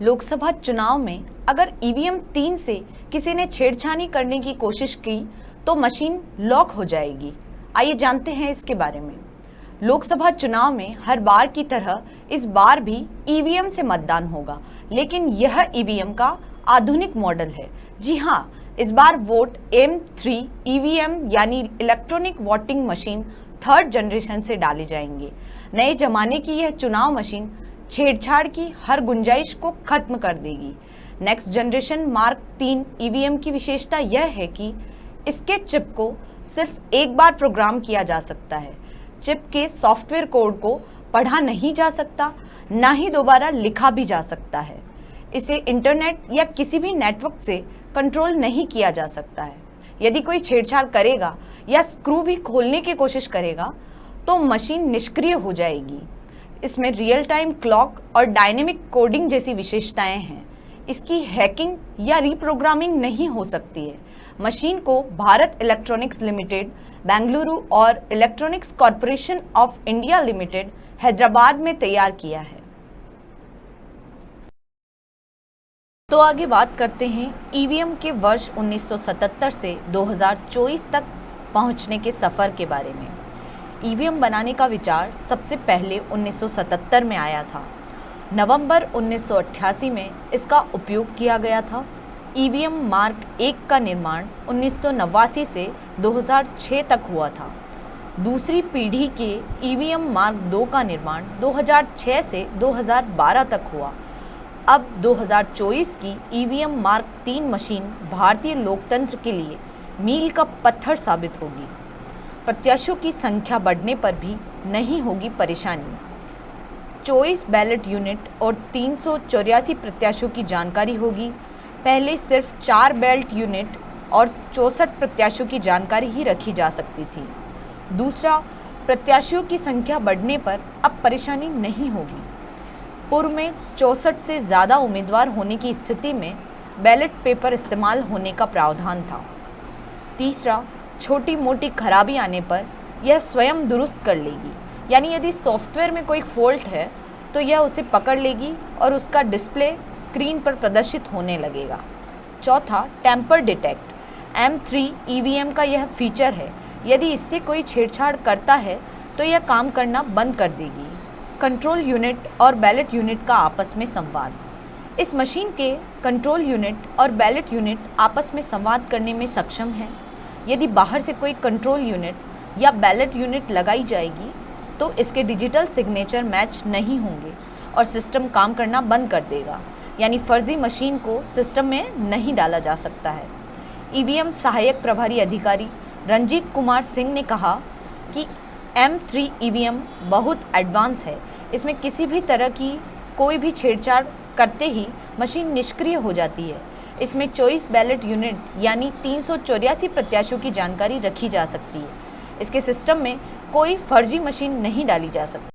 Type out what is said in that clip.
लोकसभा चुनाव में अगर ईवीएम 3 से किसी ने छेड़छानी करने की कोशिश की तो मशीन लॉक हो जाएगी। आइए जानते हैं इसके बारे में। लोकसभा चुनाव में हर बार की तरह इस बार भी ईवीएम से मतदान होगा, लेकिन यह ईवीएम का आधुनिक मॉडल है। जी हाँ, इस बार वोट M3 ईवीएम यानी electronic voting machine 3rd generation से डाले जाएंगे। नए जमाने की यह चुनाव मशीन छेड़छाड़ की हर गुंजाइश को खत्म कर देगी। नेक्स्ट जनरेशन मार्क 3 ईवीएम की विशेषता यह है कि इसके चिप को सिर्फ एक बार प्रोग्राम किया जा सकता है। चिप के सॉफ्टवेयर कोड को पढ़ा नहीं जा सकता, ना ही दोबारा लिखा भी जा सकता है। इसे इंटरनेट या किसी भी नेटवर्क से कंट्रोल नहीं किया जा सकता है। यदि कोई छेड़छाड़ करेगा या स्क्रू भी खोलने की कोशिश करेगा तो मशीन निष्क्रिय हो जाएगी। इसमें रियल टाइम क्लॉक और डायनेमिक कोडिंग जैसी विशेषताएं हैं। इसकी हैकिंग या रीप्रोग्रामिंग नहीं हो सकती है। मशीन को भारत इलेक्ट्रॉनिक्स लिमिटेड बेंगलुरु और electronics corporation of India limited Hyderabad में तैयार किया है। तो आगे बात करते हैं ईवीएम के वर्ष 1977 से 2024 तक पहुंचने के सफ़र के बारे में। ईवीएम बनाने का विचार सबसे पहले 1977 में आया था। नवंबर 1988 में इसका उपयोग किया गया था। ईवीएम मार्क 1 का निर्माण 1989 से 2006 तक हुआ था। दूसरी पीढ़ी के ईवीएम मार्क 2 का निर्माण 2006 से 2012 तक हुआ। अब 2024 की ईवीएम मार्क 3 मशीन भारतीय लोकतंत्र के लिए मील का पत्थर साबित होगी। प्रत्याशियों की संख्या बढ़ने पर भी नहीं होगी परेशानी। 24 बैलेट यूनिट और 384 प्रत्याशियों की जानकारी होगी। पहले सिर्फ 4 बैलेट यूनिट और 64 प्रत्याशियों की जानकारी ही रखी जा सकती थी। दूसरा, प्रत्याशियों की संख्या बढ़ने पर अब परेशानी नहीं होगी। पूर्व में 64 से ज़्यादा उम्मीदवार होने की स्थिति में बैलेट पेपर इस्तेमाल होने का प्रावधान था। तीसरा, छोटी मोटी खराबी आने पर यह स्वयं दुरुस्त कर लेगी, यानी यदि सॉफ्टवेयर में कोई फॉल्ट है तो यह उसे पकड़ लेगी और उसका डिस्प्ले स्क्रीन पर प्रदर्शित होने लगेगा। चौथा, टेम्पर डिटेक्ट। M3 ईवीएम का यह फीचर है। यदि इससे कोई छेड़छाड़ करता है तो यह काम करना बंद कर देगी। कंट्रोल यूनिट और बैलेट यूनिट का आपस में संवाद। इस मशीन के कंट्रोल यूनिट और बैलेट यूनिट आपस में संवाद करने में सक्षम है। यदि बाहर से कोई कंट्रोल यूनिट या बैलेट यूनिट लगाई जाएगी तो इसके डिजिटल सिग्नेचर मैच नहीं होंगे और सिस्टम काम करना बंद कर देगा, यानी फर्जी मशीन को सिस्टम में नहीं डाला जा सकता है। ईवीएम सहायक प्रभारी अधिकारी रंजीत कुमार सिंह ने कहा कि M3 ईवीएम बहुत एडवांस है। इसमें किसी भी तरह की कोई भी छेड़छाड़ करते ही मशीन निष्क्रिय हो जाती है। इसमें 24 बैलेट यूनिट यानी 384 प्रत्याशियों की जानकारी रखी जा सकती है। इसके सिस्टम में कोई फर्जी मशीन नहीं डाली जा सकती।